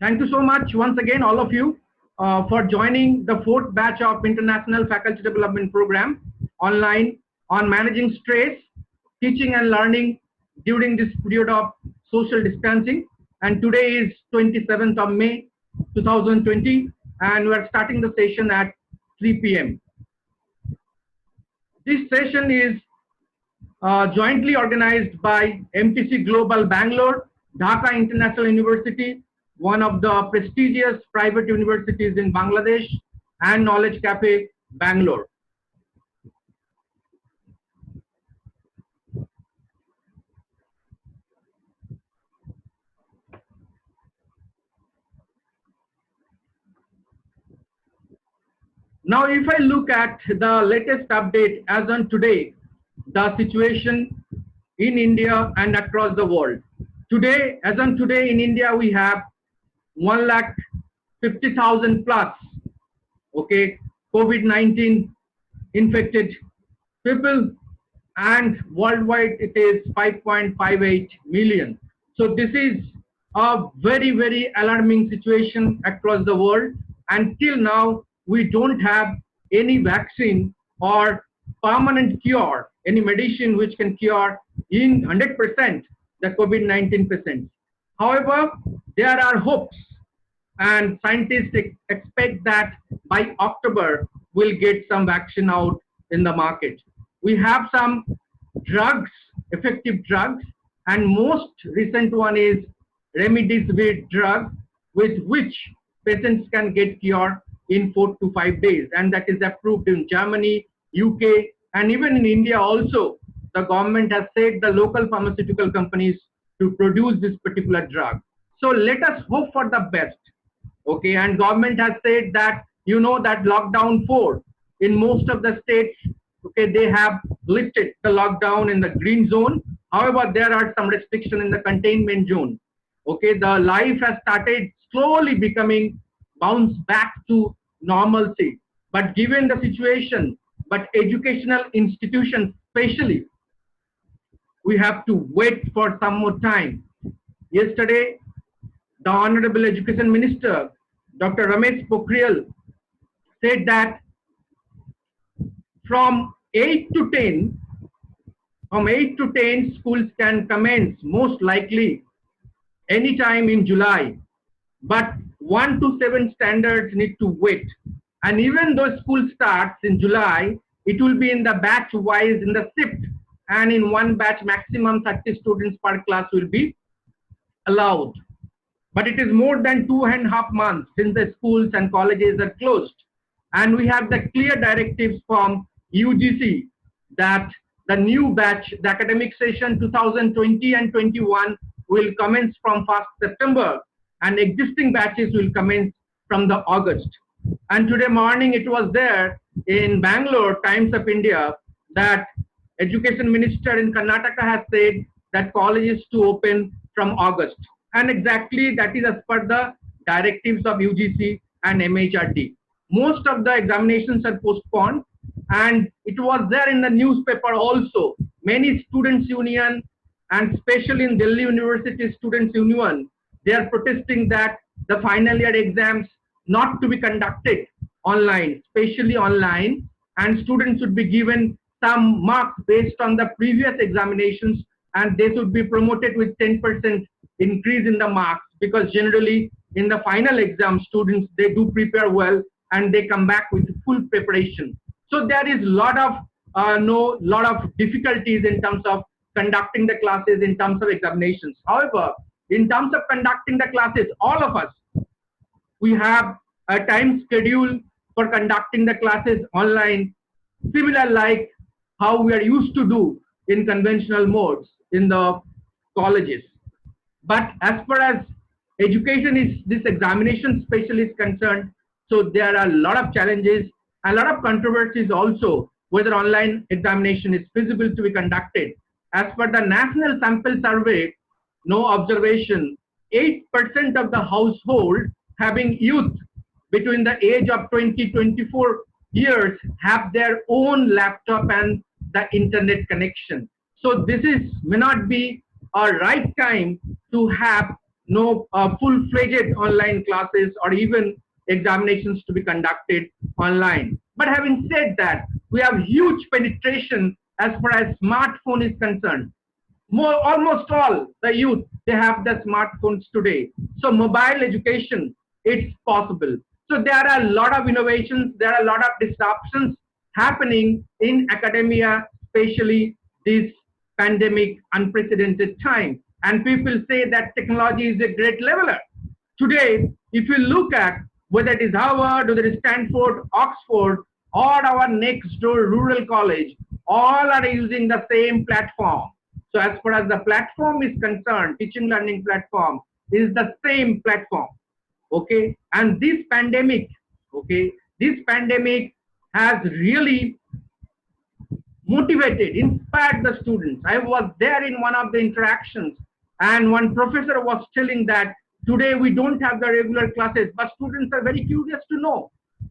Thank you so much once again, all of you, for joining the fourth batch of International Faculty Development Program online on managing stress, teaching and learning during this period of social distancing. And today is 27th of May 2020, and we are starting the session at 3 p.m. This session is jointly organized by MTC Global Bangalore, Dhaka International University, one of the prestigious private universities in Bangladesh, and Knowledge Café, Bangalore. Now, if I look at the latest update as on today, the situation in India and across the world. Today, as on today in India, we have 1,50,000 plus, okay, COVID-19 infected people, and worldwide it is 5.58 million. So this is a very, very alarming situation across the world. Until now, we don't have any vaccine or permanent cure, any medicine which can cure in 100% the COVID-19 patients. However, there are hopes, and scientists expect that by October we'll get some vaccine out in the market. We have some drugs, effective drugs, and most recent one is remdesivir drug, with which patients can get cure in 4 to 5 days, and that is approved in Germany, UK, and even in India also. The government has said the local pharmaceutical companies to produce this particular drug. So let us hope for the best. Okay, and government has said that, you know, that lockdown 4 in most of the states, okay, they have lifted the lockdown in the green zone. However, there are some restrictions in the containment zone. Okay, the life has started slowly becoming bounce back to normalcy. But given the situation, but educational institutions especially, we have to wait for some more time. Yesterday, the Honorable Education Minister, Dr. Ramesh Pokhriyal, said that from 8 to 10, schools can commence most likely anytime in July. But 1 to 7 standards need to wait. And even though school starts in July, it will be in the batch wise in the shift, and in one batch maximum 30 students per class will be allowed. But it is more than 2.5 months since the schools and colleges are closed. And we have the clear directives from UGC that the new batch, the academic session 2020 and 21 will commence from 1st September, and existing batches will commence from the August. And today morning it was there in Bangalore, Times of India, that Education Minister in Karnataka has said that colleges to open from August. And exactly that is as per the directives of UGC and MHRD. Most of the examinations are postponed, and it was there in the newspaper also. Many students' union, and especially in Delhi University Students' Union, they are protesting that the final year exams not to be conducted online, especially online, and students should be given some marks based on the previous examinations, and they should be promoted with 10% increase in the marks, because generally in the final exam students, they do prepare well and they come back with full preparation. So there is lot of difficulties in terms of conducting the classes, in terms of examinations. However, in terms of conducting the classes, all of us, we have a time schedule for conducting the classes online, similar like how we are used to do in conventional modes in the colleges. But as far as education is, this examination special is concerned, so there are a lot of challenges, a lot of controversies also, whether online examination is feasible to be conducted. As per the National Sample Survey, no observation, 8% of the household having youth between the age of 20-24 years have their own laptop and the internet connection. So this is may not be a right time to have no full-fledged online classes or even examinations to be conducted online. But having said that, we have huge penetration as far as smartphone is concerned. Almost all the youth, they have the smartphones today. So mobile education, it's possible. So there are a lot of innovations, there are a lot of disruptions happening in academia, especially this pandemic unprecedented time. And people say that technology is a great leveler. Today, if you look at whether it is Harvard, whether it is Stanford, Oxford, or our next door rural college, all are using the same platform. So as far as the platform is concerned, teaching learning platform is the same platform. Okay. And this pandemic, okay, this pandemic has really motivated, inspired the students. I was there in one of the interactions, and one professor was telling that today we don't have the regular classes, but students are very curious to know.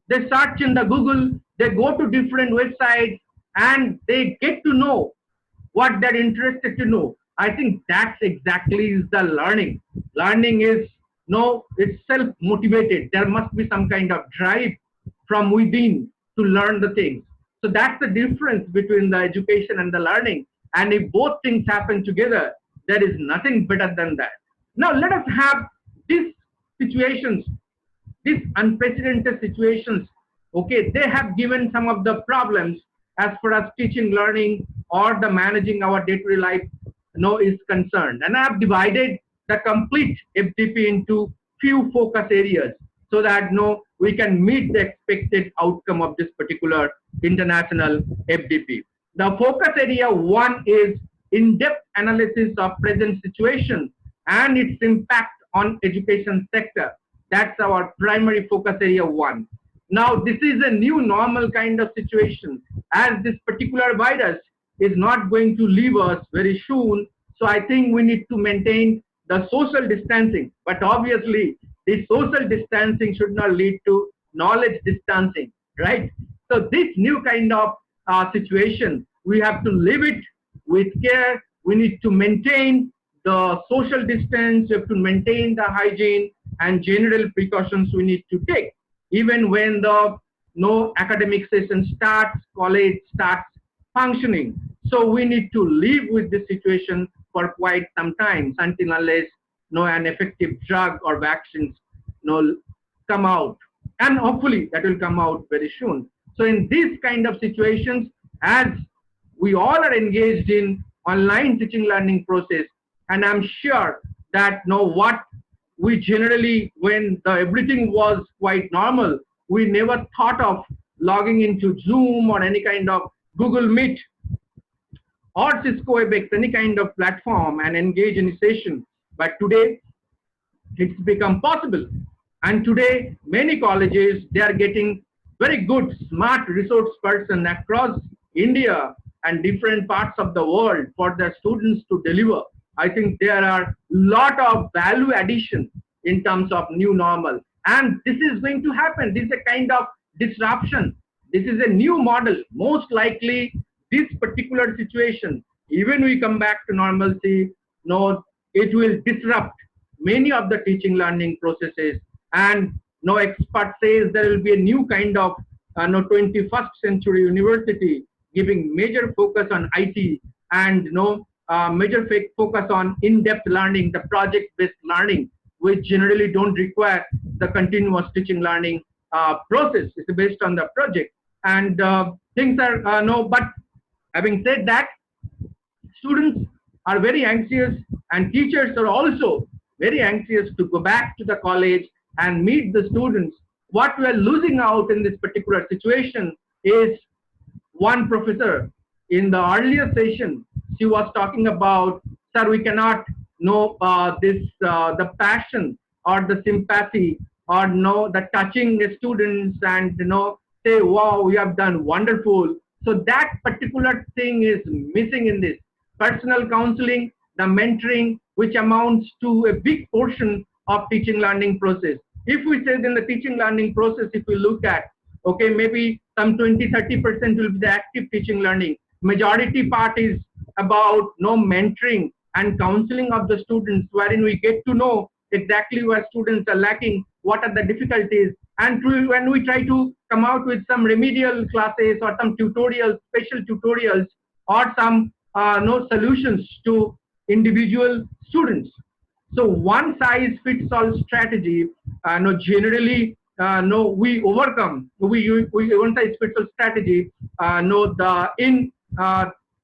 They search in the Google, they go to different websites, and they get to know what they're interested to know. I think that's exactly is the learning. Learning is no, it's self-motivated. There must be some kind of drive from within to learn the things. So that's the difference between the education and the learning. And if both things happen together, there is nothing better than that. Now let us have these situations, these unprecedented situations. Okay, they have given some of the problems as far as teaching, learning, or the managing our day-to-day life, is concerned. And I have divided the complete FDP into few focus areas so that we can meet the expected outcome of this particular international FDP. The focus area 1 is in-depth analysis of present situation and its impact on education sector. That's our primary focus area 1. Now, this is a new normal kind of situation, as this particular virus is not going to leave us very soon. So I think we need to maintain the social distancing. But obviously, the social distancing should not lead to knowledge distancing, right? So this new kind of situation, we have to live it with care. We need to maintain the social distance, we have to maintain the hygiene and general precautions we need to take. Even when the academic session starts, college starts functioning. So we need to live with this situation for quite some time until unless an effective drug or vaccines come out. And hopefully that will come out very soon. So in these kind of situations, as we all are engaged in online teaching learning process, and I'm sure that what we generally, when everything was quite normal, we never thought of logging into Zoom or any kind of Google Meet or Cisco WebEx, any kind of platform, and engage in a session. But today, it's become possible. And today, many colleges, they are getting very good, smart resource person across India and different parts of the world for their students to deliver. I think there are a lot of value addition in terms of new normal. And this is going to happen. This is a kind of disruption. This is a new model. Most likely, this particular situation, even we come back to normalcy, it will disrupt many of the teaching learning processes. And expert says there will be a new kind of 21st century university giving major focus on IT and major focus on in-depth learning, the project-based learning, which generally don't require the continuous teaching learning process. It's based on the project. And things are, but having said that, students are very anxious and teachers are also very anxious to go back to the college and meet the students. What we are losing out in this particular situation is one professor in the earlier session, she was talking about, sir, we cannot know the passion or the sympathy or the touching the students and say, wow, we have done wonderful. So that particular thing is missing in this. Personal counseling, the mentoring, which amounts to a big portion of teaching learning process. If we say in the teaching learning process, if we look at, okay, maybe some 20-30% will be the active teaching learning. Majority part is about mentoring and counseling of the students, wherein we get to know exactly where students are lacking, what are the difficulties, and when we try to come out with some remedial classes or some tutorials, special tutorials, or some no solutions to individual students. So one size fits all strategy, no, generally, no, we overcome, we one size fits all strategy, no, the in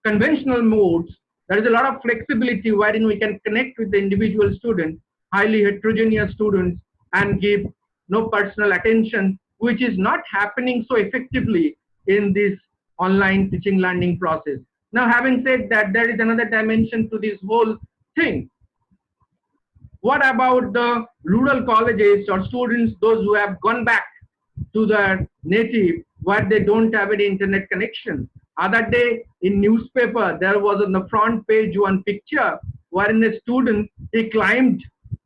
conventional modes, there is a lot of flexibility wherein we can connect with the individual student, highly heterogeneous students, and give no personal attention, which is not happening so effectively in this online teaching learning process. Now, having said that, there is another dimension to this whole thing. What about the rural colleges or students, those who have gone back to their native where they don't have any internet connection? Other day in newspaper, there was on the front page one picture wherein a student, he climbed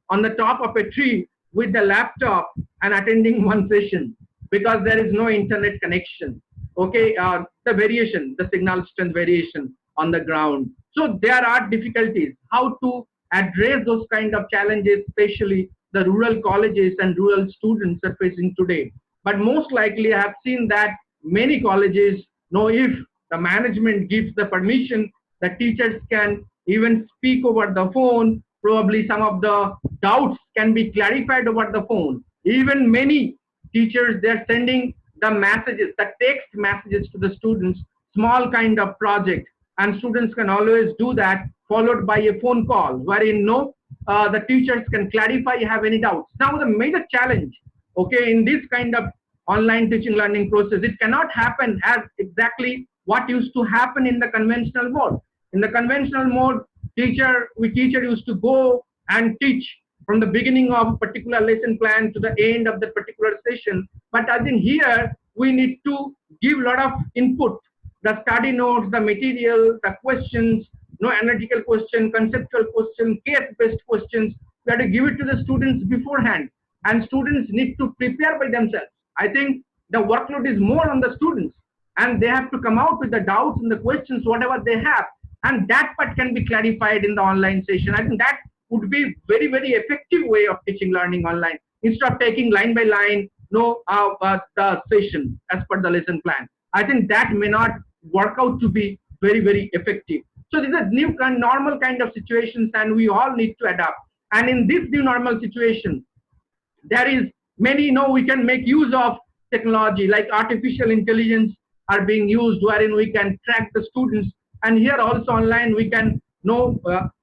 on the top of a tree with the laptop and attending one session because there is no internet connection. Okay, the variation, the signal strength variation on the ground. So there are difficulties. How to address those kind of challenges, especially the rural colleges and rural students are facing today. But most likely, I have seen that many colleges know if the management gives the permission, the teachers can even speak over the phone. Probably some of the doubts can be clarified over the phone. Even many teachers, they're sending the messages, the text messages to the students, small kind of project, and students can always do that, followed by a phone call wherein no the teachers can clarify have any doubts. Now the major challenge, okay, in this kind of online teaching learning process, it cannot happen as exactly what used to happen in the conventional mode. In the conventional mode, teacher used to go and teach from the beginning of a particular lesson plan to the end of the particular session. But I think here we need to give a lot of input, the study notes, the material, the questions, no analytical question, conceptual question, case-based questions. We have to give it to the students beforehand, and students need to prepare by themselves. I think the workload is more on the students, and they have to come out with the doubts and the questions, whatever they have, and that part can be clarified in the online session. I think that would be very, very effective way of teaching learning online instead of taking line by line, the session as per the lesson plan. I think that may not work out to be very, very effective. So these are new normal kind of situations, and we all need to adapt. And in this new normal situation, there is many, we can make use of technology like artificial intelligence are being used, wherein we can track the students. And here also online, we can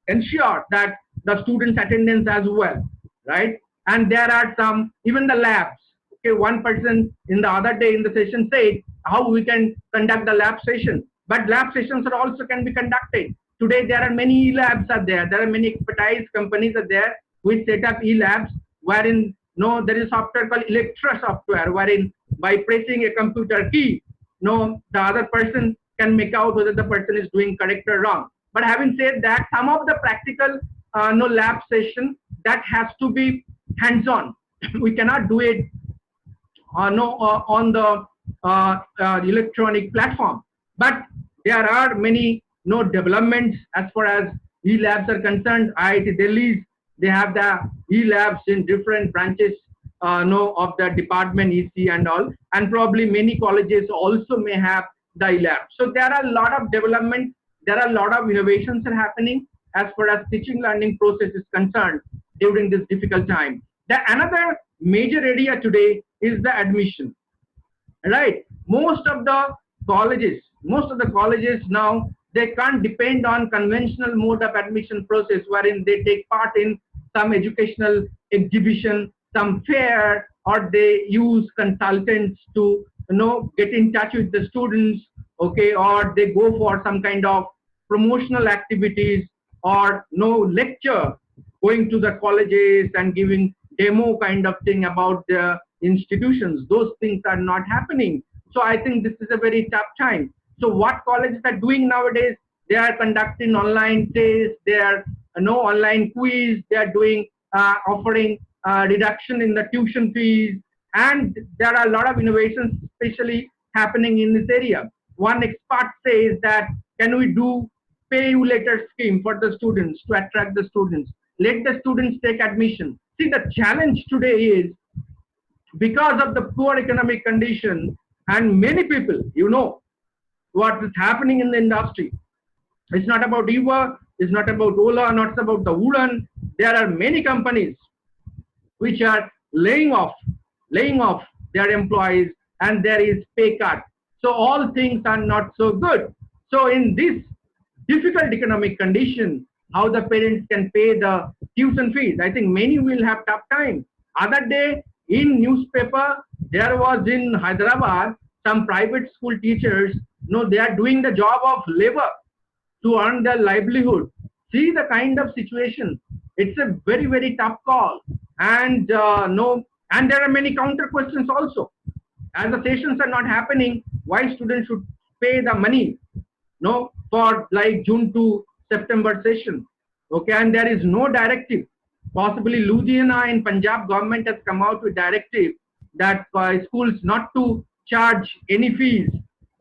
ensure that the students' attendance as well, right? And there are some, even the labs. Okay, one person in the other day in the session said how we can conduct the lab session, but lab sessions are also can be conducted. Today, there are many e-labs are there. There are many expertise companies are there which set up e-labs wherein there is software called Electra software, wherein by pressing a computer key, the other person can make out whether the person is doing correct or wrong. But having said that, some of the practical lab session that has to be hands-on. We cannot do it on the electronic platform. But there are many developments as far as e-labs are concerned. IIT Delhi, they have the e-labs in different branches of the department, EC and all, and probably many colleges also may have the e-lab. So there are a lot of development, there are a lot of innovations are happening as far as teaching learning process is concerned during this difficult time. Another major area today is the admission, right? Most of the colleges now, they can't depend on conventional mode of admission process wherein they take part in some educational exhibition, some fair, or they use consultants to get in touch with the students, okay, or they go for some kind of promotional activities or lecture, going to the colleges and giving demo kind of thing about the institutions. Those things are not happening. So I think this is a very tough time. So what colleges are doing nowadays? They are conducting online tests, they are online quiz, they are doing offering reduction in the tuition fees, and there are a lot of innovations especially happening in this area. One expert says that can we do pay you later scheme for the students to attract the students? Let the students take admission. See, the challenge today is because of the poor economic condition, and many people, what is happening in the industry. It's not about Uber, it's not about Ola, not about the Udan. There are many companies which are laying off their employees, and there is pay cut. So all things are not so good. So in this difficult economic condition, how the parents can pay the tuition fees, I think many will have tough time. Other day in newspaper, there was in Hyderabad, some private school teachers, they are doing the job of labor to earn their livelihood. See the kind of situation. It's a very, very tough call. And no, and there are many counter questions also. As the sessions are not happening, why students should pay the money, for like June to September session? Okay, and there is no directive. Possibly Louisiana and Punjab government has come out with directive that schools not to charge any fees.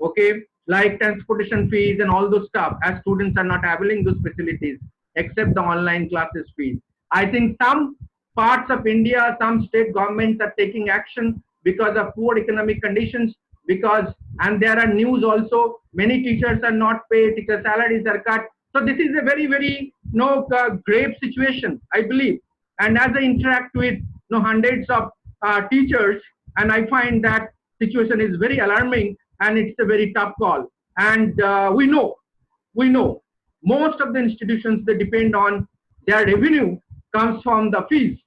Okay, like transportation fees and all those stuff, as students are not availing those facilities except the online classes fees. I think some parts of India, some state governments are taking action because of poor economic conditions, and there are news also, many teachers are not paid, teacher salaries are cut. So this is a very, very grave situation, I believe. And as I interact with hundreds of teachers, and I find that situation is very alarming, and it's a very tough call. And we know most of the institutions, they depend on their revenue comes from the fees,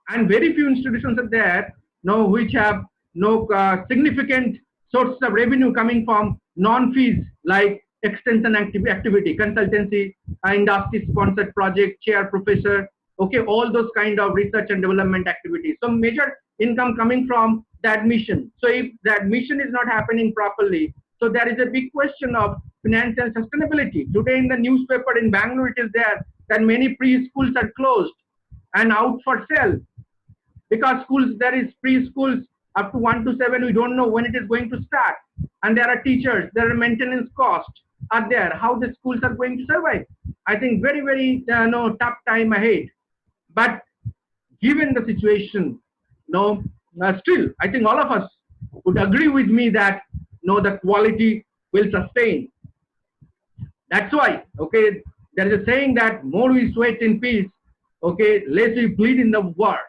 and very few institutions are there which have no significant sources of revenue coming from non-fees, like extension activity, consultancy, industry sponsored project, chair professor, okay, all those kind of research and development activities. So major income coming from the admission. So if the admission is not happening properly, so there is a big question of financial sustainability. Today in the newspaper in Bangalore, it is there that many preschools are closed and out for sale, because schools, there is preschools up to 1 to 7, we don't know when it is going to start, and there are teachers, there are maintenance costs are there, how the schools are going to survive. I think very, very tough time ahead. But given the situation, still I think all of us would agree with me that the quality will sustain. That's why, okay, there is a saying that more we sweat in peace, okay, less we bleed in the war.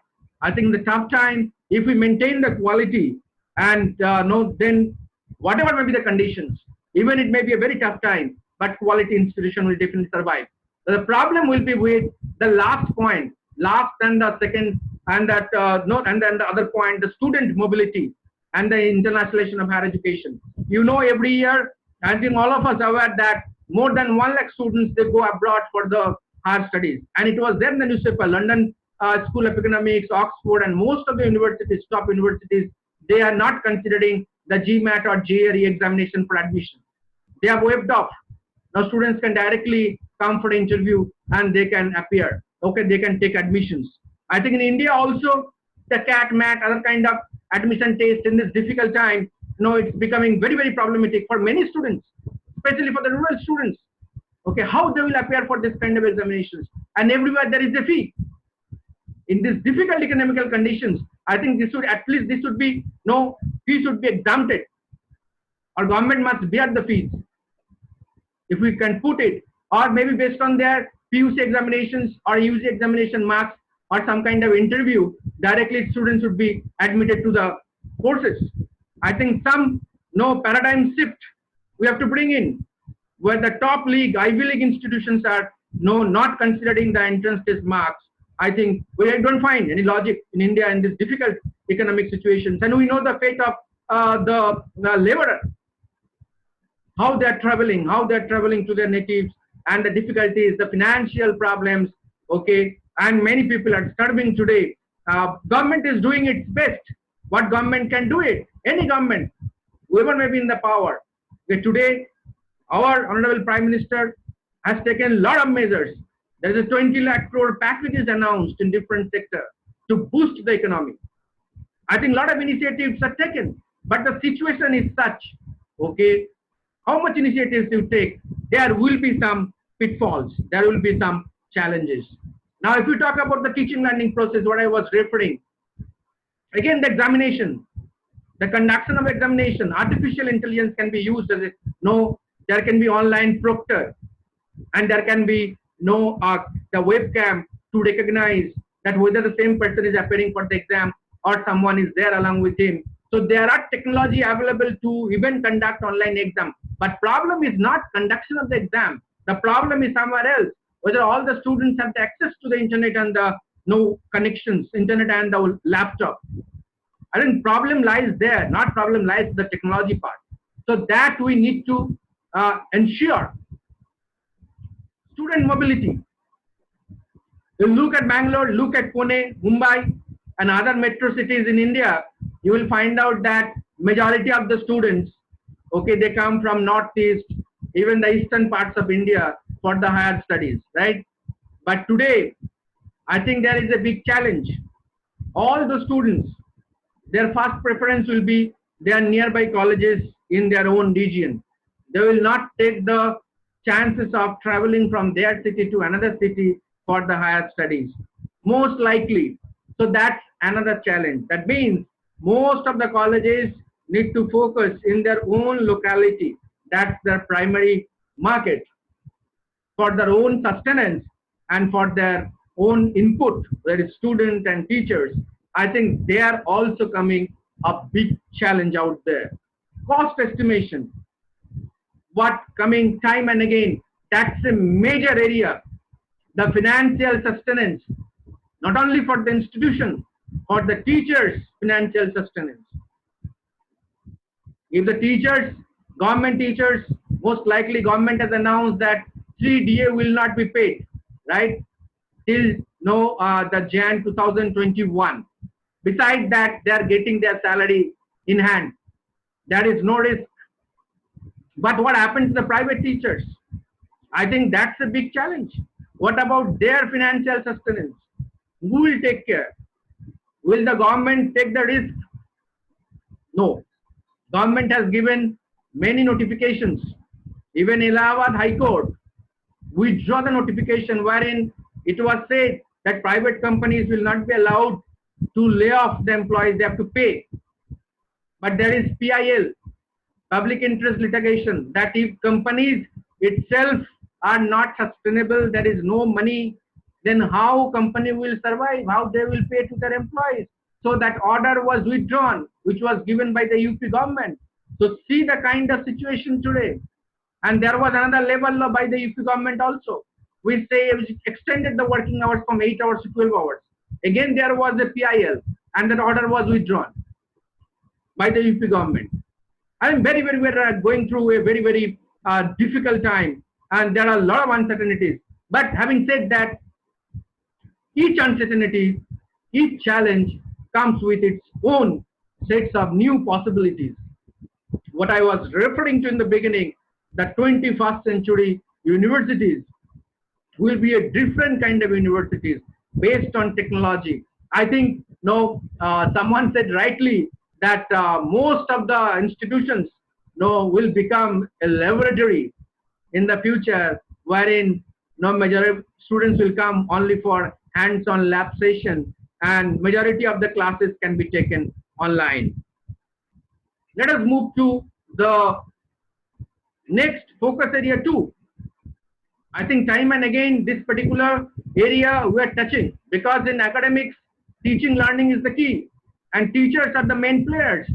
I think the tough time, if we maintain the quality, and then whatever may be the conditions, even it may be a very tough time, but quality institution will definitely survive. The problem will be with the last point, last and the second, and that and then the other point, the student mobility and the internationalization of higher education. Every year, I think all of us are aware that more than 1 lakh students, they go abroad for the higher studies, and it was there in the newspaper, London School of Economics, Oxford, and most of the universities, top universities, they are not considering the GMAT or JRE examination for admission. They have waived off. Now students can directly come for interview and they can appear. Okay, they can take admissions. I think in India also, the CAT, MAT, other kind of admission test in this difficult time, it's becoming very, very problematic for many students, especially for the rural students. Okay, how they will appear for this kind of examinations? And everywhere there is a fee. In these difficult economical conditions, I think this should, at least this should be, fee should be exempted, or government must bear the fees, if we can put it, or maybe based on their PUC examinations or UG examination marks or some kind of interview, directly students should be admitted to the courses. I think some paradigm shift we have to bring in, where the top league, Ivy League institutions are not considering the entrance test marks. I think we don't find any logic in India in this difficult economic situations. And we know the fate of the laborer, how they're traveling to their natives, and the difficulties, the financial problems, okay, and many people are starving today. Government is doing its best. What government can do it? Any government, whoever may be in the power. Okay, today, our Honorable Prime Minister has taken a lot of measures. There is a 20 lakh crore packages announced in different sectors to boost the economy. I think a lot of initiatives are taken, but the situation is such, okay, how much initiatives you take, there will be some pitfalls, there will be some challenges. Now, if you talk about the teaching learning process, what I was referring, again, the examination, the conduction of examination, artificial intelligence can be used as a, no, there can be online proctor, and there can be no the webcam to recognize that whether the same person is appearing for the exam or someone is there along with him. So there are technology available to even conduct online exam. But problem is not conduction of the exam. The problem is somewhere else. Whether all the students have the access to the internet and the no connections, internet and the laptop. I think problem lies there, not problem lies the technology part. So that we need to ensure student mobility. You look at Bangalore, look at Pune, Mumbai, and other metro cities in India, you will find out that majority of the students, okay, they come from northeast, even the eastern parts of India for the higher studies, right? But today, I think there is a big challenge. All the students, their first preference will be their nearby colleges in their own region. They will not take the chances of traveling from their city to another city for the higher studies. Most likely. So that's another challenge. That means most of the colleges need to focus in their own locality. That's their primary market for their own sustenance and for their own input, where is students and teachers. I think they are also coming a big challenge out there. Cost estimation, what coming time and again, that's a major area. The financial sustenance, not only for the institution, for the teachers, financial sustenance. If the teachers, government teachers, most likely government has announced that 3DA will not be paid, right? Till no the Jan 2021. Besides that, they are getting their salary in hand. There is no risk. But what happens to the private teachers? I think that's a big challenge. What about their financial sustenance? Who will take care? Will the government take the risk? No. Government has given many notifications. Even Allahabad High Court withdraw the notification wherein it was said that private companies will not be allowed to lay off the employees, they have to pay. But there is PIL, public interest litigation, that if companies itself are not sustainable, there is no money, then how company will survive, how they will pay to their employees. So that order was withdrawn, which was given by the UP government. So see the kind of situation today. And there was another level by the UP government also. We say extended the working hours from 8 hours to 12 hours. Again, there was a PIL and that order was withdrawn by the UP government. I am we're going through a very difficult time, and there are a lot of uncertainties. But having said that, each uncertainty, each challenge comes with its own sets of new possibilities. What I was referring to in the beginning, the 21st century universities will be a different kind of universities based on technology. I think no, someone said rightly that most of the institutions no, will become a laboratory in the future, wherein no majority students will come only for hands-on lab session, and majority of the classes can be taken online. Let us move to the next focus area 2. I think time and again this particular area we are touching, because in academics, teaching learning is the key and teachers are the main players.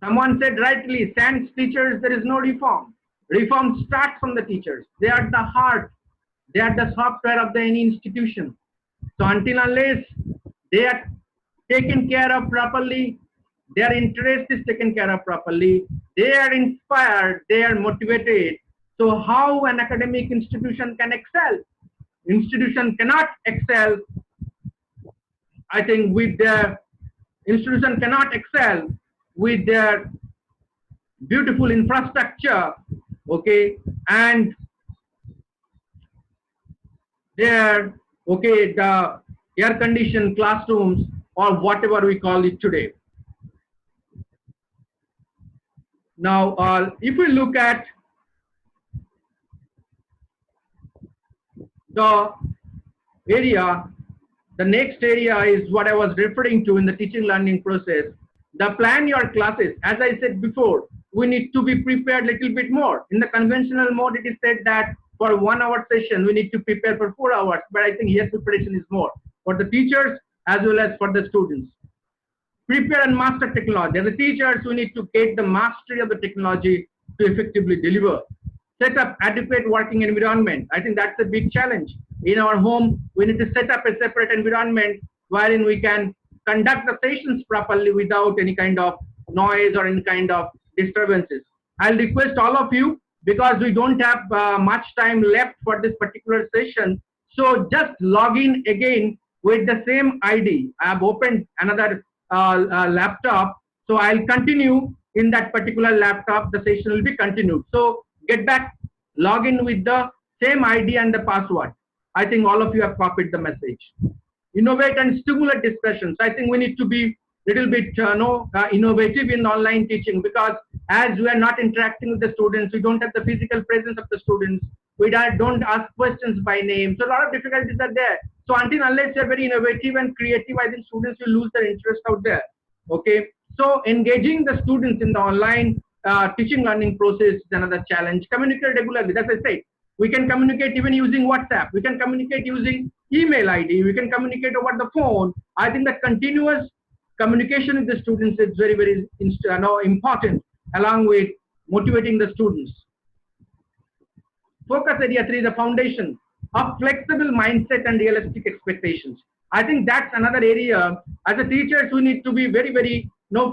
Someone said rightly, sans teachers there is no reform. Reform starts from the teachers. They are the heart, they are the software of any institution. So until unless they are taken care of properly, their interest is taken care of properly, they are inspired, they are motivated. So how an academic institution can excel? Institution cannot excel, I think, with their institution cannot excel with their beautiful infrastructure, okay, and their okay the air conditioned classrooms or whatever we call it today. Now, if we look at The area, the next area is what I was referring to in the teaching learning process. The plan your classes. As I said before, we need to be prepared a little bit more. In the conventional mode, it is said that for 1 hour session, we need to prepare for 4 hours. But I think here preparation is more for the teachers as well as for the students. Prepare and master technology. As a teachers, we need to get the mastery of the technology to effectively deliver. Set up adequate working environment. I think that's a big challenge. In our home, we need to set up a separate environment wherein we can conduct the sessions properly without any kind of noise or any kind of disturbances. I'll request all of you, because we don't have much time left for this particular session. So just log in again with the same ID. I have opened another laptop. So I'll continue in that particular laptop. The session will be continued. So get back, log in with the same ID and the password. I think all of you have copied the message. Innovate and stimulate discussions. I think we need to be little bit innovative in online teaching, because as we are not interacting with the students, we don't have the physical presence of the students, we don't ask questions by name, so a lot of difficulties are there. So until unless you're very innovative and creative, I think students will lose their interest out there. Okay, so engaging the students in the online teaching learning process is another challenge. Communicate regularly. As I said, we can communicate even using WhatsApp, we can communicate using email ID, we can communicate over the phone. I think that continuous communication with the students is very, very important, along with motivating the students. Focus area 3, the foundation of flexible mindset and realistic expectations. I think that's another area. As a teachers, we need to be very, very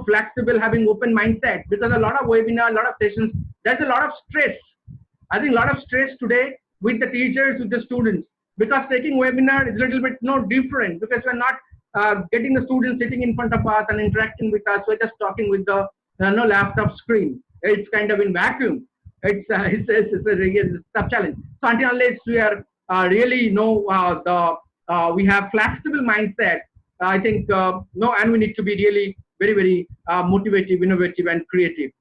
flexible, having open mindset, because a lot of webinars, a lot of sessions, there's a lot of stress. I think a lot of stress today with the teachers, with the students, because taking webinar is a little bit different, because we're not getting the students sitting in front of us and interacting with us. We're just talking with the laptop screen. It's kind of in vacuum. It's a tough challenge. So until unless we are really we have flexible mindset, I think and we need to be really very, very motivative, innovative, and creative.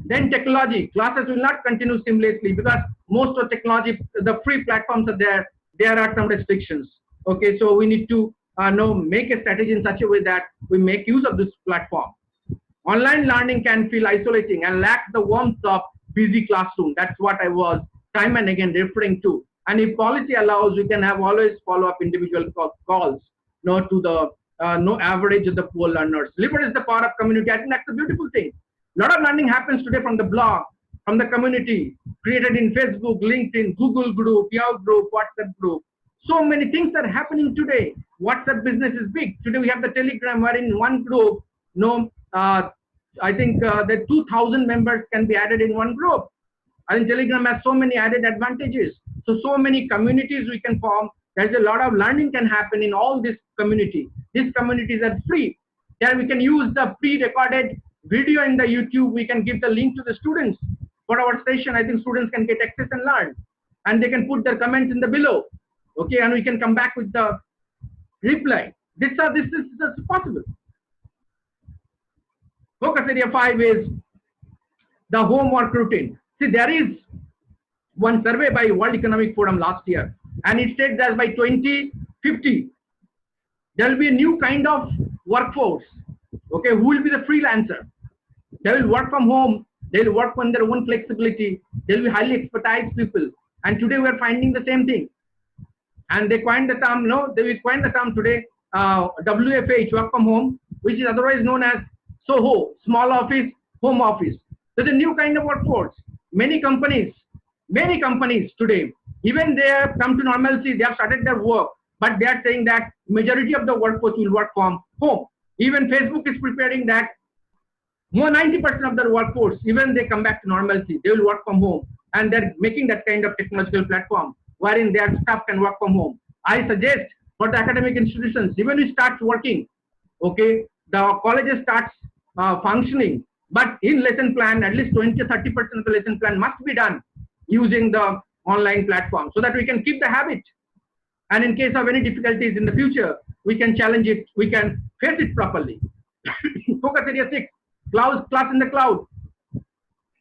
Then technology. Classes will not continue seamlessly, because most of technology, the free platforms are there. There are some restrictions. Okay, so we need to make a strategy in such a way that we make use of this platform. Online learning can feel isolating and lack the warmth of busy classroom. That's what I was time and again referring to. And if policy allows, we can have always follow up individual calls, to the average of the poor learners. Leverage the power of community. I think that's a beautiful thing. A lot of learning happens today from the blog, from the community, created in Facebook, LinkedIn, Google group, Yahoo group, WhatsApp group. So many things are happening today. WhatsApp business is big. Today we have the Telegram, where in one group, I think the 2,000 members can be added in one group. I think Telegram has so many added advantages. So many communities we can form. There's a lot of learning can happen in all this community. These communities are free. There we can use the pre-recorded video in the YouTube. We can give the link to the students for our session. I think students can get access and learn, and they can put their comments in the below. Okay, and we can come back with the reply. This is possible. Focus area 5 is the homework routine. See, there is one survey by World Economic Forum last year, and it said that by 2050, there will be a new kind of workforce. Okay, who will be the freelancer? They will work from home. They will work on their own flexibility. They will be highly expertise people. And today we are finding the same thing. And they coined the term, they will coin the term today, WFH, work from home, which is otherwise known as SOHO, small office, home office. There's a new kind of workforce. Many companies today, even they have come to normalcy, they have started their work, but they are saying that majority of the workforce will work from home. Even Facebook is preparing that more 90% of their workforce, even they come back to normalcy, they will work from home. And they're making that kind of technological platform wherein their staff can work from home. I suggest for the academic institutions, even if it starts working, okay, the colleges starts functioning, but in lesson plan, at least 20-30% of the lesson plan must be done using the online platform, so that we can keep the habit. And in case of any difficulties in the future, we can challenge it, we can face it properly. Focus area 6, class in the cloud.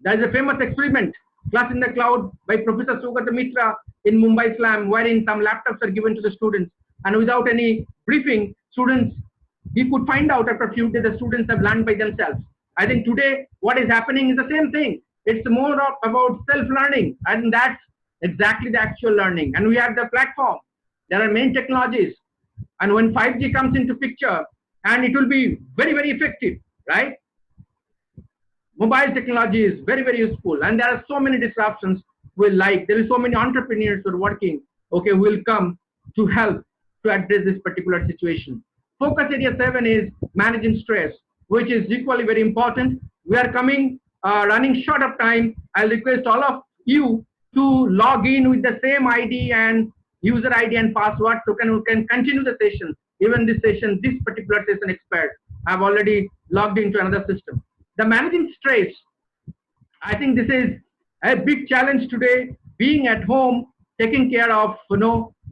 There is a famous experiment Class in the Cloud by Professor Sugata Mitra in Mumbai Slam, wherein some laptops are given to the students, and without any briefing, students, we could find out after a few days the students have learned by themselves. I think today what is happening is the same thing. It's more of about self-learning, and that's exactly the actual learning. And we have the platform. There are many technologies, and when 5G comes into picture, and it will be very, very effective, right? Mobile technology is very, very useful, and there are so many disruptions there is so many entrepreneurs who are working, okay, will come to help to address this particular situation. Focus area 7 is managing stress, which is equally very important. We are running short of time. I'll request all of you to log in with the same ID and user ID and password, so we can continue the session. Even this particular session expired. I've already logged into another system. The managing stress, I think this is a big challenge today. Being at home, taking care of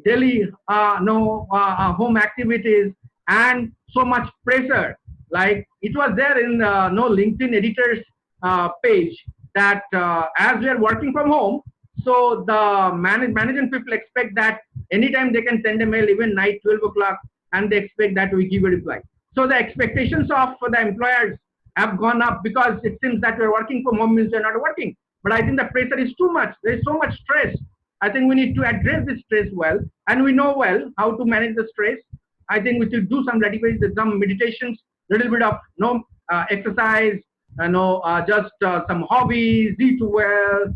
daily home activities, and so much pressure. Like it was there in LinkedIn editors page that as we are working from home, so the management people expect that anytime they can send a mail, even night 12 o'clock, and they expect that we give a reply. So the expectations of the employers have gone up, because it seems that we're working from home means we're not working. But I think the pressure is too much. There's so much stress. I think we need to address this stress well, and we know well how to manage the stress. I think we should do some some meditations, little bit of exercise, just some hobbies, eat well,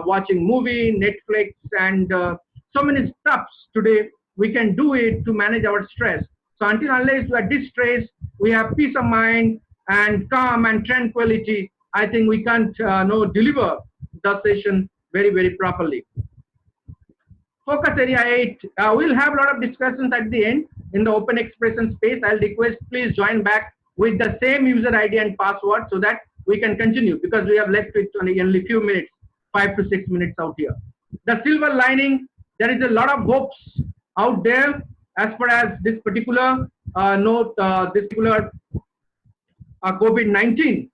watching movie, Netflix, and so many stuffs today. We can do it to manage our stress. So until unless we are distressed, we have peace of mind and calm and tranquility, I think we can't deliver the session very, very properly. Focus area 8, we'll have a lot of discussions at the end in the open expression space. I'll request please join back with the same user ID and password, so that we can continue, because we have left with only a few minutes, 5 to 6 minutes out here. The silver lining, there is a lot of hopes out there as far as this particular COVID-19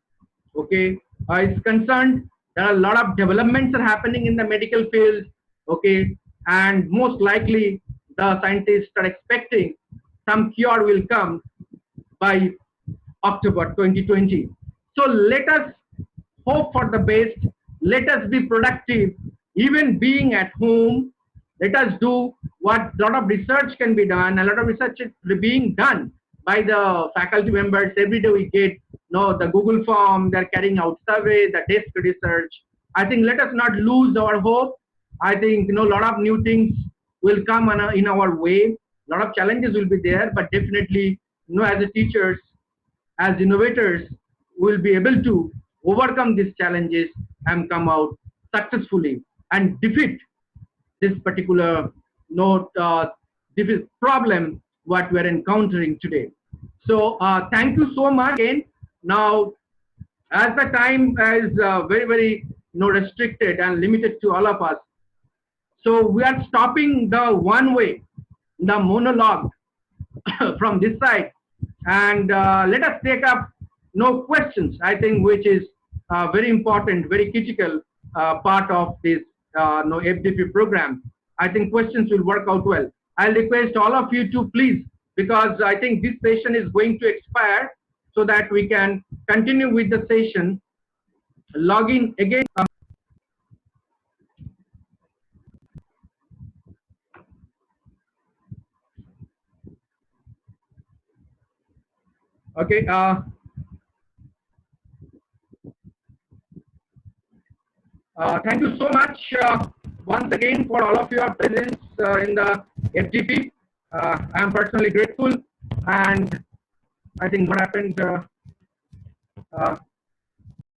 is concerned. There are a lot of developments are happening in the medical field, and most likely the scientists are expecting some cure will come by October 2020. So let us hope for the best. Let us be productive, even being at home. Let us do what a lot of research can be done. A lot of research is being done by the faculty members. Every day we get the Google form, they're carrying out surveys, the desk research. I think let us not lose our hope. I think a lot of new things will come in our way. A lot of challenges will be there, but definitely as a teachers, as innovators, we'll be able to overcome these challenges and come out successfully and defeat this particular problem what we're encountering today. So thank you so much again. Now, as the time is very, very restricted and limited to all of us, so we are stopping the one way, the monologue from this side, and let us take up questions, I think, which is very important, very critical part of this FDP program. I think questions will work out well. I'll request all of you to please, because I think this session is going to expire, so that we can continue with the session. Log in again. Okay. Thank you so much once again for all of your presence in the FGP. I am personally grateful, and I think what happened.